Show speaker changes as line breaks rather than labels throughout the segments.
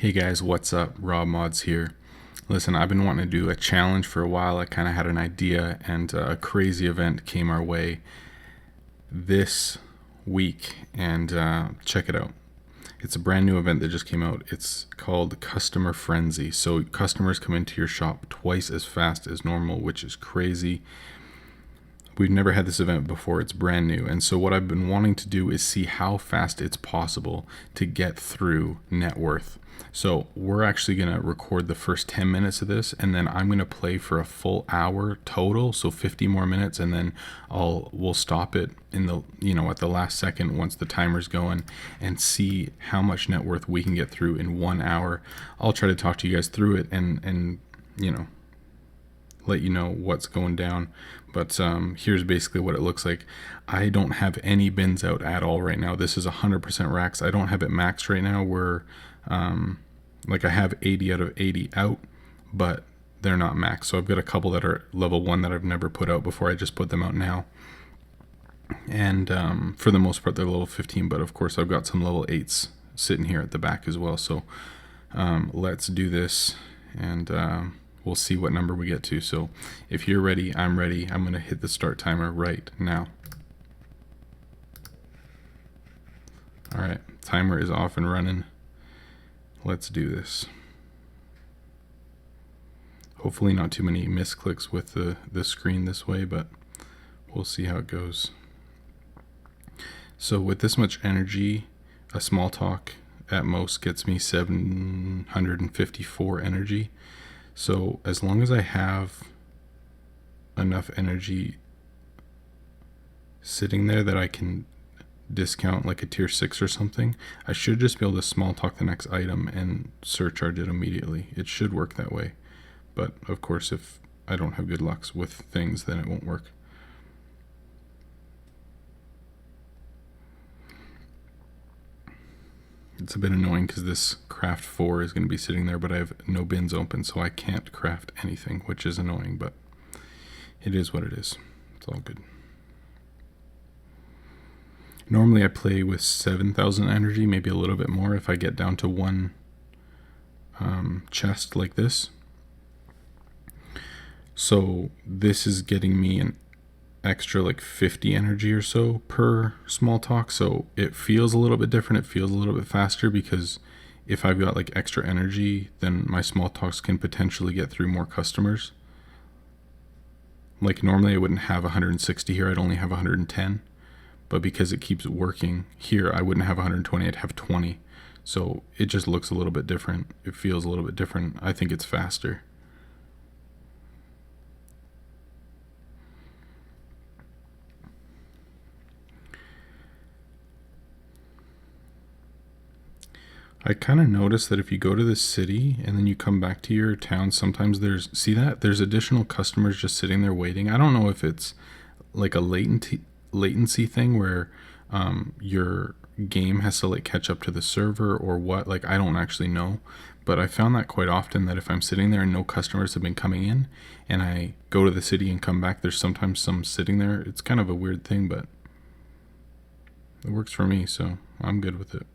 Hey guys, what's up? Rob Mods here. Listen, I've been wanting to do a challenge for a while. I kind of had an idea, and a crazy event came our way this week. And check it out. It's a brand new event that just came out. It's called Customer Frenzy. So, customers come into your shop twice as fast as normal, which is crazy. We've never had this event before. It's brand new. And so, what I've been wanting to do is see how fast it's possible to get through net worth. So, we're actually going to record the first 10 minutes of this, and then I'm going to play for a full hour total, so 50 more minutes, and then we'll stop it in the at the last second once the timer's going, and see how much net worth we can get through in 1 hour. I'll try to talk to you guys through it and let you know what's going down. But here's basically what it looks like. I don't have any bins out at all right now. This is 100% racks. I don't have it maxed right now. We're I have 80 out of 80 out, but they're not maxed. So I've got a couple that are level 1 that I've never put out before. I just put them out now. And for the most part, they're level 15. But of course, I've got some level 8s sitting here at the back as well. So let's do this, and we'll see what number we get to. So if you're ready, I'm ready. I'm going to hit the start timer right now. All right, timer is off and running. Let's do this. Hopefully not too many misclicks with the screen this way, but we'll see how it goes. So with this much energy, a small talk at most gets me 754 energy. So as long as I have enough energy sitting there that I can discount like a tier 6 or something, I should just be able to small talk the next item and surcharge it immediately. It should work that way. But of course, if I don't have good luck with things, then it won't work. It's a bit annoying because this craft 4 is going to be sitting there, but I have no bins open, so I can't craft anything, which is annoying, but it is what it is. It's all good. Normally I play with 7,000 energy, maybe a little bit more if I get down to one chest like this. So this is getting me an extra like 50 energy or so per small talk. So it feels a little bit different. It feels a little bit faster because if I've got like extra energy, then my small talks can potentially get through more customers. Like normally I wouldn't have 160 here. I'd only have 110. But because it keeps working here, I wouldn't have 120, I'd have 20. So it just looks a little bit different. It feels a little bit different. I think it's faster. I kind of noticed that if you go to the city and then you come back to your town, sometimes there's additional customers just sitting there waiting. I don't know if it's like a latency thing where your game has to like catch up to the server or what. Like I don't actually know, but I found that quite often that if I'm sitting there and no customers have been coming in and I go to the city and come back, there's sometimes some sitting there. It's kind of a weird thing, but it works for me, so I'm good with it.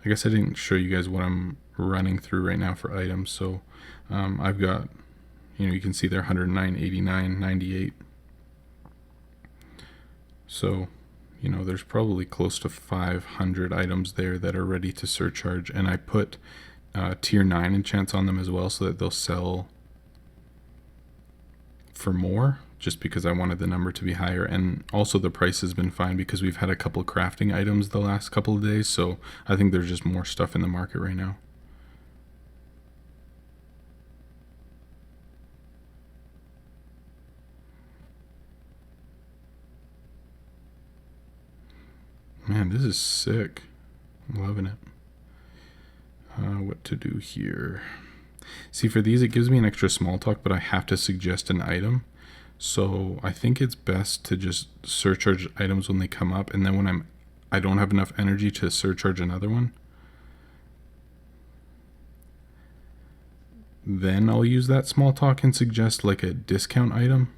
I guess I didn't show you guys what I'm running through right now for items. So I've got, you can see they're 109, 89, 98. So, there's probably close to 500 items there that are ready to surcharge. And I put tier 9 enchants on them as well so that they'll sell for more, just because I wanted the number to be higher. And also the price has been fine because we've had a couple crafting items the last couple of days. So I think there's just more stuff in the market right now. Man, this is sick. I'm loving it. What to do here? See, for these, it gives me an extra small talk, but I have to suggest an item. So I think it's best to just surcharge items when they come up, and then when I don't have enough energy to surcharge another one, then I'll use that small talk and suggest like a discount item.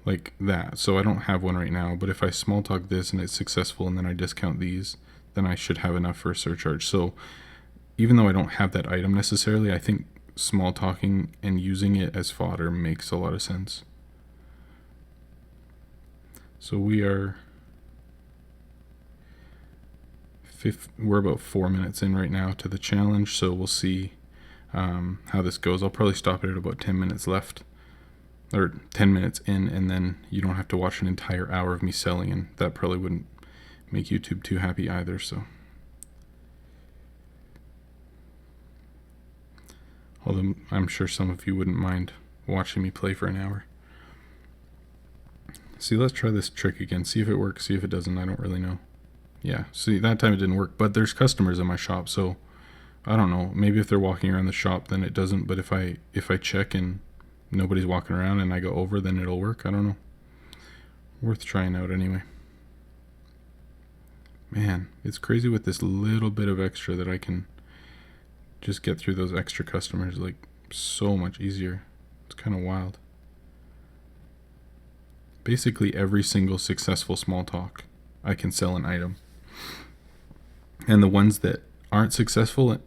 like that. So I don't have one right now, but if I small talk this and it's successful and then I discount these, then I should have enough for a surcharge. So even though I don't have that item necessarily, I think small talking and using it as fodder makes a lot of sense. So we're about 4 minutes in right now to the challenge, so we'll see how this goes. I'll probably stop it at about 10 minutes left, or 10 minutes in, and then you don't have to watch an entire hour of me selling, and that probably wouldn't make YouTube too happy either. So although I'm sure some of you wouldn't mind watching me play for an hour. See, let's try this trick again, see if it works, see if it doesn't. I don't really know. Yeah, see, that time it didn't work, but there's customers in my shop, so I don't know. Maybe if they're walking around the shop, then it doesn't, but if I check and nobody's walking around and I go over, then it'll work. I don't know. Worth trying out anyway. Man, it's crazy with this little bit of extra that I can just get through those extra customers like so much easier. It's kind of wild. Basically every single successful small talk, I can sell an item. And the ones that aren't successful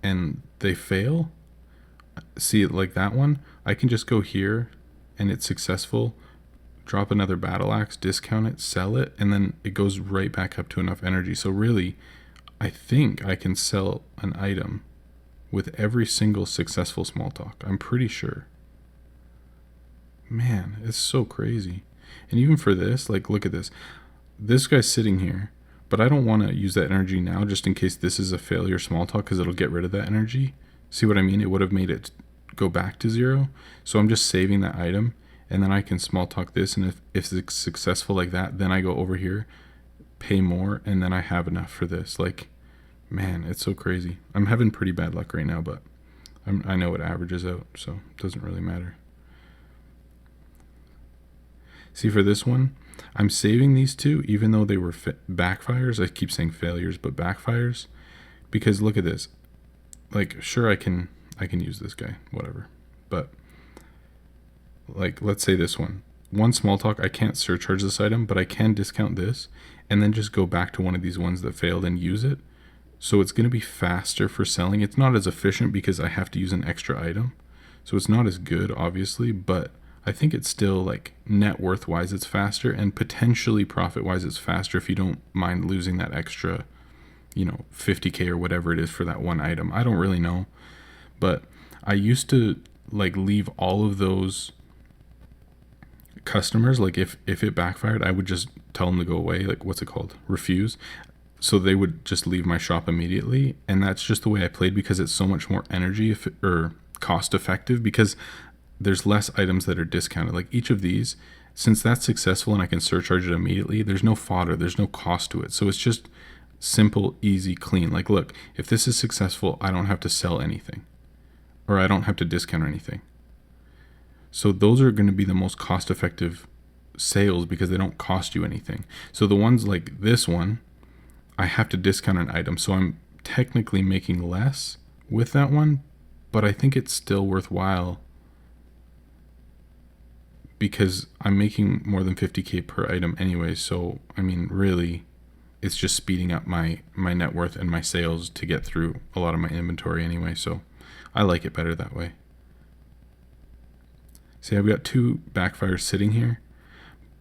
and they fail, see it like that one, I can just go here and it's successful, drop another battle axe, discount it, sell it, and then it goes right back up to enough energy. So really, I think I can sell an item with every single successful small talk. I'm pretty sure. Man, it's so crazy. And even for this, like, look at this. This guy's sitting here, but I don't want to use that energy now just in case this is a failure small talk, because it'll get rid of that energy. See what I mean? It would have made it go back to 0. So I'm just saving that item, and then I can small talk this, and if it's successful like that, then I go over here, pay more, and then I have enough for this. Like, man, it's so crazy. I'm having pretty bad luck right now, but I know it averages out, so it doesn't really matter. See, for this one, I'm saving these two, even though they were backfires. I keep saying failures, but backfires, because look at this. Like, sure, I can use this guy, whatever. But like, let's say this one small talk, I can't surcharge this item, but I can discount this and then just go back to one of these ones that failed and use it. So it's going to be faster for selling. It's not as efficient because I have to use an extra item. So it's not as good, obviously, but I think it's still, like, net worth wise it's faster, and potentially profit wise it's faster if you don't mind losing that extra, 50K or whatever it is for that one item. I don't really know, but I used to like leave all of those customers, like if it backfired, I would just tell them to go away, like, what's it called, refuse. So they would just leave my shop immediately, and that's just the way I played because it's so much more energy or cost effective, because there's less items that are discounted. Like each of these, since that's successful and I can surcharge it immediately, there's no fodder, there's no cost to it. So it's just simple, easy, clean. Like, look, if this is successful, I don't have to sell anything, or I don't have to discount anything. So those are going to be the most cost effective sales because they don't cost you anything. So the ones like this one, I have to discount an item. So I'm technically making less with that one, but I think it's still worthwhile because I'm making more than 50K per item anyway. So, I mean, really, it's just speeding up my net worth and my sales to get through a lot of my inventory anyway. So I like it better that way. See, I've got 2 backfires sitting here,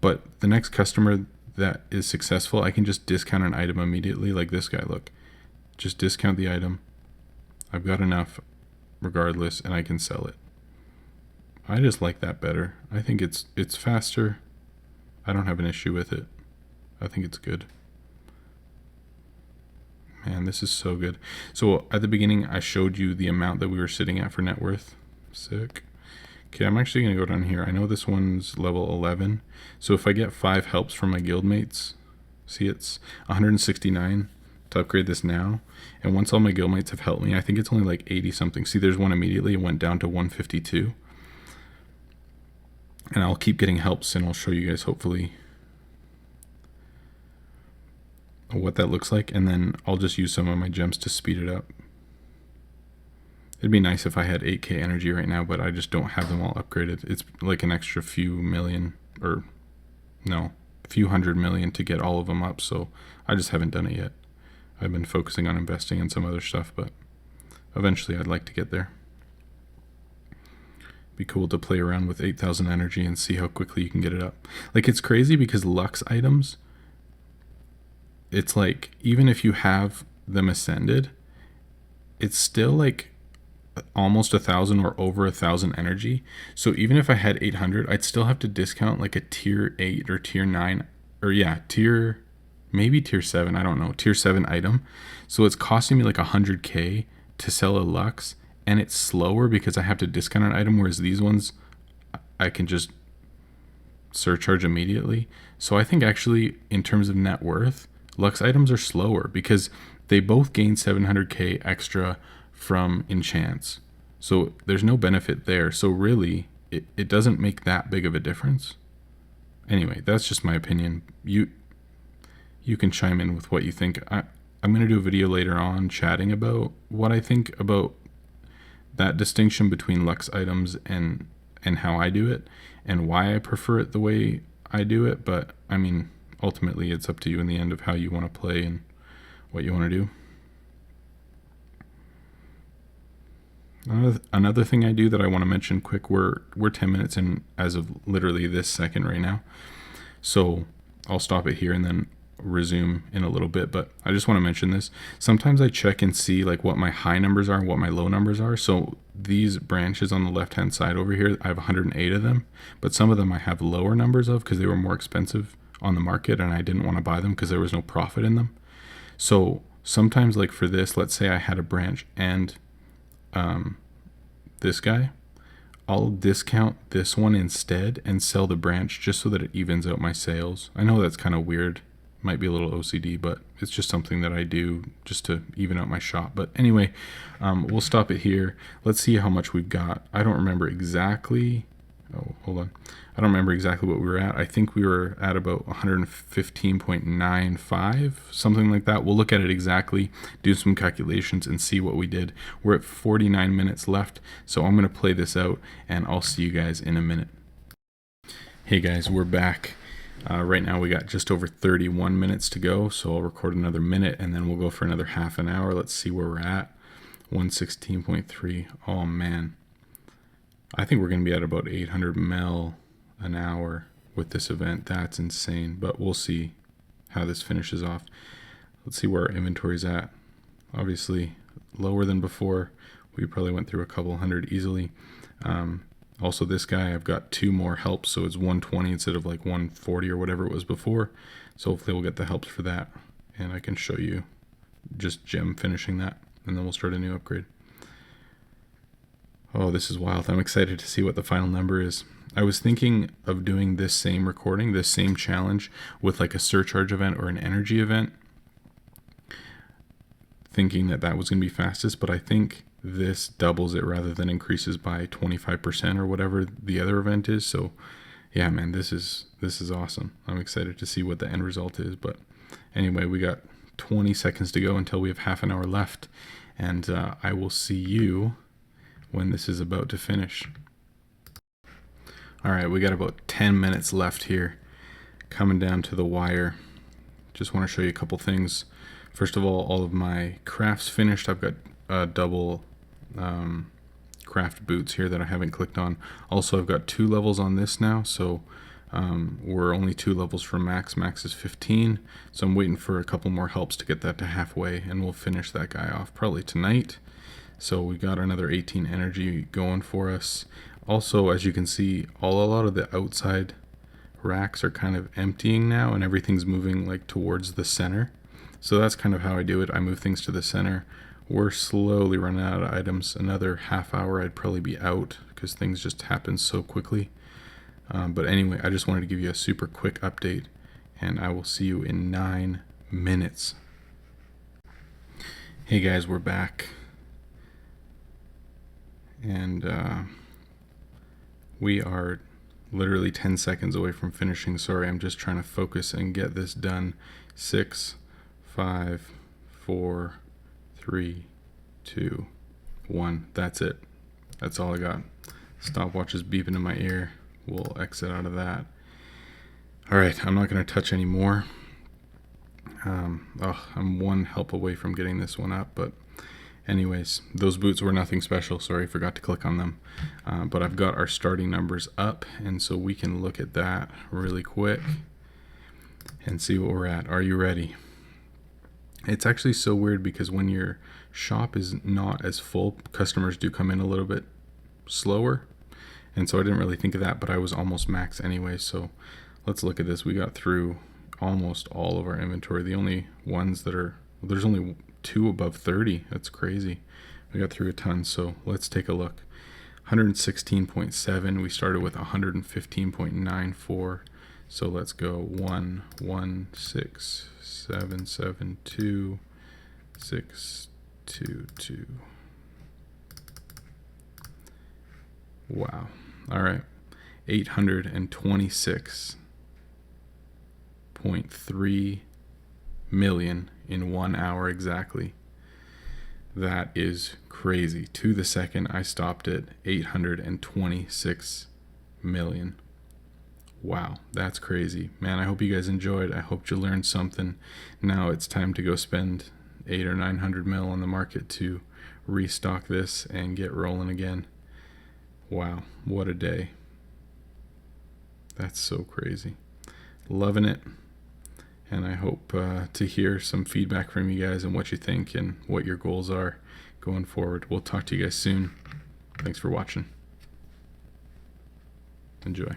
but the next customer that is successful, I can just discount an item immediately. Like this guy, look, just discount the item. I've got enough regardless, and I can sell it. I just like that better. I think it's faster. I don't have an issue with it. I think it's good. Man, this is so good. So at the beginning, I showed you the amount that we were sitting at for net worth. Sick. Okay, I'm actually going to go down here. I know this one's level 11. So if I get 5 helps from my guildmates, see, it's 169 to upgrade this now. And once all my guildmates have helped me, I think it's only like 80 something. See, there's one immediately. It went down to 152. And I'll keep getting helps, and I'll show you guys hopefully what that looks like. And then I'll just use some of my gems to speed it up. It'd be nice if I had 8K energy right now, but I just don't have them all upgraded. It's like an extra few million or no, a few 100 million to get all of them up. So I just haven't done it yet. I've been focusing on investing in some other stuff, but eventually I'd like to get there. Be cool to play around with 8,000 energy and see how quickly you can get it up. Like, it's crazy because Lux items, it's like, even if you have them ascended, it's still like almost 1,000 or over 1,000 energy. So even if I had 800, I'd still have to discount like a tier 8 or tier 9, or yeah, maybe tier 7, I don't know, tier 7 item. So it's costing me like 100k to sell a Lux, and it's slower because I have to discount an item, whereas these ones I can just surcharge immediately. So I think actually, in terms of net worth, Lux items are slower because they both gain 700k extra from enchants. So there's no benefit there. So really, it doesn't make that big of a difference. Anyway, that's just my opinion. You can chime in with what you think. I'm going to do a video later on chatting about what I think about that distinction between Lux items and how I do it, and why I prefer it the way I do it. But I mean, ultimately it's up to you in the end of how you want to play and what you want to do. Another thing I do that I want to mention quick, we're 10 minutes in as of literally this second right now. So I'll stop it here and then resume in a little bit, but I just want to mention this. Sometimes I check and see like what my high numbers are and what my low numbers are. So these branches on the left hand side over here, I have 108 of them, but some of them I have lower numbers of because they were more expensive on the market and I didn't want to buy them because there was no profit in them. So sometimes, like for this, let's say I had a branch and this guy, I'll discount this one instead and sell the branch just so that it evens out my sales. I know that's kind of weird, might be a little OCD, but it's just something that I do just to even out my shop. But anyway, we'll stop it here. Let's see how much we've got. I don't remember exactly. Oh, hold on. I don't remember exactly what we were at. I think we were at about 115.95, something like that. We'll look at it exactly, do some calculations, and see what we did. We're at 49 minutes left, so I'm going to play this out, and I'll see you guys in a minute. Hey guys, we're back. Right now we got just over 31 minutes to go, so I'll record another minute, and then we'll go for another half an hour. Let's see where we're at. 116.3. Oh, man. I think we're going to be at about 800 mil an hour with this event. That's insane, but we'll see how this finishes off. Let's see where our inventory's at. Obviously lower than before. We probably went through a couple hundred easily. Also, this guy, I've got 2 more helps, so it's 120 instead of like 140 or whatever it was before. So hopefully we'll get the helps for that, and I can show you just gem finishing that, and then we'll start a new upgrade. Oh, this is wild. I'm excited to see what the final number is. I was thinking of doing this same recording, this same challenge with like a surcharge event or an energy event, thinking that that was going to be fastest, but I think this doubles it rather than increases by 25% or whatever the other event is. So yeah, man, this is awesome. I'm excited to see what the end result is. But anyway, we got 20 seconds to go until we have half an hour left, and I will see you when this is about to finish. All right, we got about 10 minutes left here, coming down to the wire. Just want to show you a couple things. First of all of my crafts finished. I've got double craft boots here that I haven't clicked on. Also, I've got 2 levels on this now, so we're only 2 levels from max. Max is 15, so I'm waiting for a couple more helps to get that to halfway, and we'll finish that guy off probably tonight. So we got another 18 energy going for us. Also, as you can see, a lot of the outside racks are kind of emptying now, and everything's moving like towards the center. So that's kind of how I do it. I move things to the center. We're slowly running out of items. Another half hour, I'd probably be out because things just happen so quickly. But anyway, I just wanted to give you a super quick update, and I will see you in 9 minutes. Hey guys, we're back. And we are literally 10 seconds away from finishing. Sorry, I'm just trying to focus and get this done. 6, 5, 4, 3, 2, 1. That's it. That's all I got. Stopwatch is beeping in my ear. We'll exit out of that. All right, I'm not going to touch any more. I'm one help away from getting this one up, but anyways, those boots were nothing special. Sorry, forgot to click on them. But I've got our starting numbers up, and so we can look at that really quick and see what we're at. Are you ready? It's actually so weird because when your shop is not as full, customers do come in a little bit slower. And so I didn't really think of that, but I was almost max anyway. So let's look at this. We got through almost all of our inventory. The only ones that are, well, there's only 2 above 30. That's crazy. We got through a ton. So let's take a look. 116.7. We started with 115.94. So let's go 1, 1, 6, 7, 7, 2, 6, 2, 2. Wow. All right. 826.3 million in 1 hour exactly. That is crazy. To the second, I stopped at 826 million. Wow, that's crazy. Man, I hope you guys enjoyed. I hope you learned something. Now it's time to go spend 800 or 900 mil on the market to restock this and get rolling again. Wow, what a day. That's so crazy. Loving it. And I hope to hear some feedback from you guys and what you think and what your goals are going forward. We'll talk to you guys soon. Thanks for watching. Enjoy.